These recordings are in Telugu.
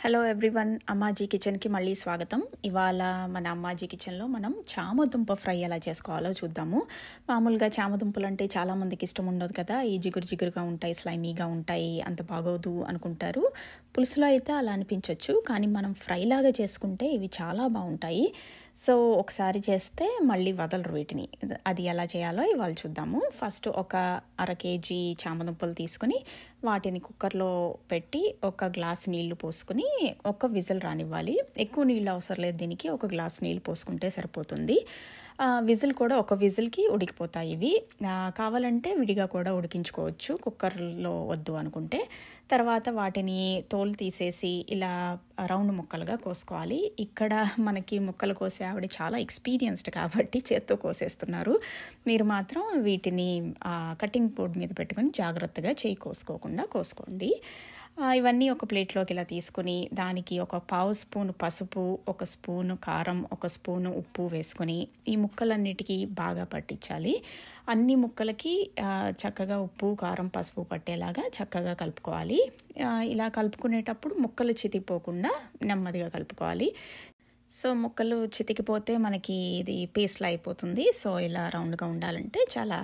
హలో ఎవ్రీవన్, అమ్మాజీ కిచెన్కి మళ్ళీ స్వాగతం. ఇవాళ మన అమ్మాజీ కిచెన్లో మనం చామదుంప ఫ్రై ఎలా చేసుకోవాలో చూద్దాము. మామూలుగా చామదుంపలు అంటే చాలామందికి ఇష్టం ఉండదు కదా, ఈ జిగురు జిగురుగా ఉంటాయి, స్లైమీగా ఉంటాయి, అంత బాగోదు అనుకుంటారు. పులుసులో అయితే అలా అనిపించవచ్చు, కానీ మనం ఫ్రై లాగా చేసుకుంటే ఇవి చాలా బాగుంటాయి. సో ఒకసారి చేస్తే మళ్ళీ వదలరు వీటిని. అది ఎలా చేయాలో ఇవాళ చూద్దాము. ఫస్ట్ ఒక 1/2 కేజీ చామదుంపలు తీసుకుని వాటిని కుక్కర్లో పెట్టి ఒక గ్లాస్ నీళ్లు పోసుకుని ఒక విజిల్ రానివ్వాలి. ఎక్కువ నీళ్ళు అవసరం లేదు దీనికి, ఒక గ్లాస్ నీళ్ళు పోసుకుంటే సరిపోతుంది. విజిల్ కూడా ఒక విజిల్కి ఉడికిపోతాయి ఇవి. కావాలంటే విడిగా కూడా ఉడికించుకోవచ్చు కుక్కర్లో వద్దు అనుకుంటే. తర్వాత వాటిని తోలు తీసేసి ఇలా రౌండ్ ముక్కలుగా కోసుకోవాలి. ఇక్కడ మనకి ముక్కలు కోసే ఆవిడ చాలా ఎక్స్పీరియన్స్డ్ కాబట్టి చేత్తో కోసేస్తున్నారు. మీరు మాత్రం వీటిని కటింగ్ బోర్డ్ మీద పెట్టుకొని జాగ్రత్తగా చేయి కోసుకోకుండా కోసుకోండి. ఇవన్నీ ఒక ప్లేట్లోకి ఇలా తీసుకుని దానికి ఒక 1/2 స్పూన్ పసుపు, 1 స్పూను కారం, 1 స్పూను ఉప్పు వేసుకొని ఈ ముక్కలన్నిటికీ బాగా పట్టించాలి. అన్ని ముక్కలకి చక్కగా ఉప్పు, కారం, పసుపు పట్టేలాగా చక్కగా కలుపుకోవాలి. ఇలా కలుపుకునేటప్పుడు ముక్కలు చితికిపోకుండా నెమ్మదిగా కలుపుకోవాలి. సో ముక్కలు చితికిపోతే మనకి ఇది పేస్ట్లా అయిపోతుంది. సో ఇలా రౌండ్గా ఉండాలంటే చాలా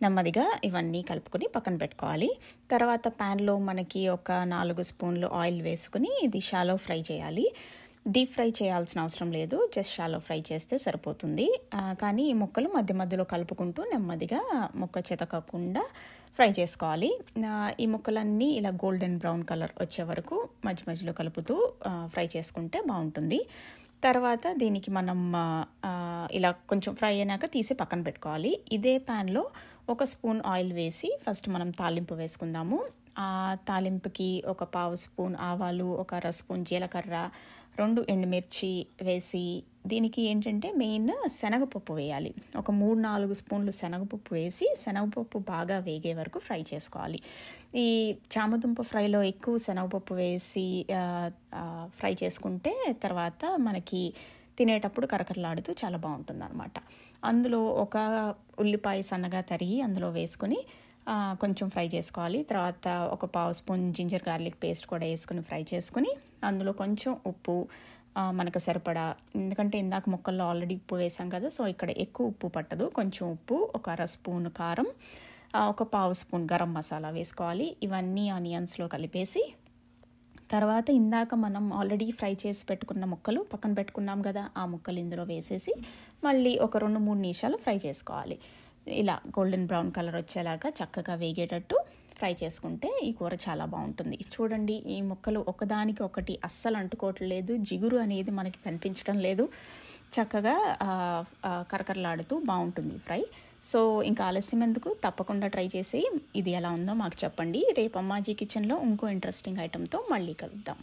నెమ్మదిగా ఇవన్నీ కలుపుకొని పక్కన పెట్టుకోవాలి. తర్వాత ప్యాన్లో మనకి ఒక 4 స్పూన్లు ఆయిల్ వేసుకుని ఇది షాలో ఫ్రై చేయాలి. డీప్ ఫ్రై చేయాల్సిన అవసరం లేదు, జస్ట్ షాలో ఫ్రై చేస్తే సరిపోతుంది. కానీ ఈ ముక్కలు మధ్య మధ్యలో కలుపుకుంటూ నెమ్మదిగా ముక్క చితకకుండా ఫ్రై చేసుకోవాలి. ఈ ముక్కలన్నీ ఇలా గోల్డెన్ బ్రౌన్ కలర్ వచ్చే వరకు మధ్య మధ్యలో కలుపుతూ ఫ్రై చేసుకుంటే బాగుంటుంది. తర్వాత దీనికి మనం ఇలా కొంచెం ఫ్రై అయినాక తీసి పక్కన పెట్టుకోవాలి. ఇదే ప్యాన్లో 1 స్పూన్ ఆయిల్ వేసి ఫస్ట్ మనం తాలింపు వేసుకుందాము. ఆ తాలింపుకి ఒక 1/2 స్పూన్ ఆవాలు, ఒక 1/2 స్పూన్ జీలకర్ర, 2 ఎండుమిర్చి వేసి దీనికి ఏంటంటే మెయిన్ శనగపప్పు వేయాలి. ఒక 3-4 స్పూన్లు శనగపప్పు వేసి శనగపప్పు బాగా వేగే వరకు ఫ్రై చేసుకోవాలి. ఈ చామదుంప ఫ్రైలో ఎక్కువ శనగపప్పు వేసి ఫ్రై చేసుకుంటే తర్వాత మనకి తినేటప్పుడు కరకరలాడుతూ చాలా బాగుంటుంది అనమాట. అందులో ఒక ఉల్లిపాయ సన్నగా తరిగి అందులో వేసుకొని కొంచెం ఫ్రై చేసుకోవాలి. తర్వాత ఒక 1/2 స్పూన్ జింజర్ గార్లిక్ పేస్ట్ కూడా వేసుకుని ఫ్రై చేసుకుని అందులో కొంచెం ఉప్పు మనకు సరిపడా, ఎందుకంటే ఇందాక ముక్కల్లో ఆల్రెడీ ఉప్పు వేసాం కదా, సో ఇక్కడ ఎక్కువ ఉప్పు పట్టదు. కొంచెం ఉప్పు, ఒక 1/2 స్పూన్ కారం, ఒక 1/2 స్పూన్ గరం మసాలా వేసుకోవాలి. ఇవన్నీ ఆనియన్స్లో కలిపేసి తర్వాత ఇందాక మనం ఆల్రెడీ ఫ్రై చేసి పెట్టుకున్న ముక్కలు పక్కన పెట్టుకున్నాం కదా, ఆ ముక్కలు ఇందులో వేసేసి మళ్ళీ ఒక 2-3 నిమిషాలు ఫ్రై చేసుకోవాలి. ఇలా గోల్డెన్ బ్రౌన్ కలర్ వచ్చేలాగా చక్కగా వేగేటట్టు ఫ్రై చేసుకుంటే ఈ కూర చాలా బాగుంటుంది. చూడండి, ఈ ముక్కలు ఒకదానికి ఒకటి అస్సలు అంటుకోవట్లేదు, జిగురు అనేది మనకి కనిపించడం లేదు, చక్కగా కరకరలాడుతూ బాగుంటుంది ఫ్రై. సో ఇంకా ఆలస్యం ఎందుకు, తప్పకుండా ట్రై చేసి ఇది ఎలా ఉందో మాకు చెప్పండి. రేపు అమ్మాజీ కిచెన్లో ఇంకో ఇంట్రెస్టింగ్ ఐటెంతో మళ్ళీ కలుద్దాం.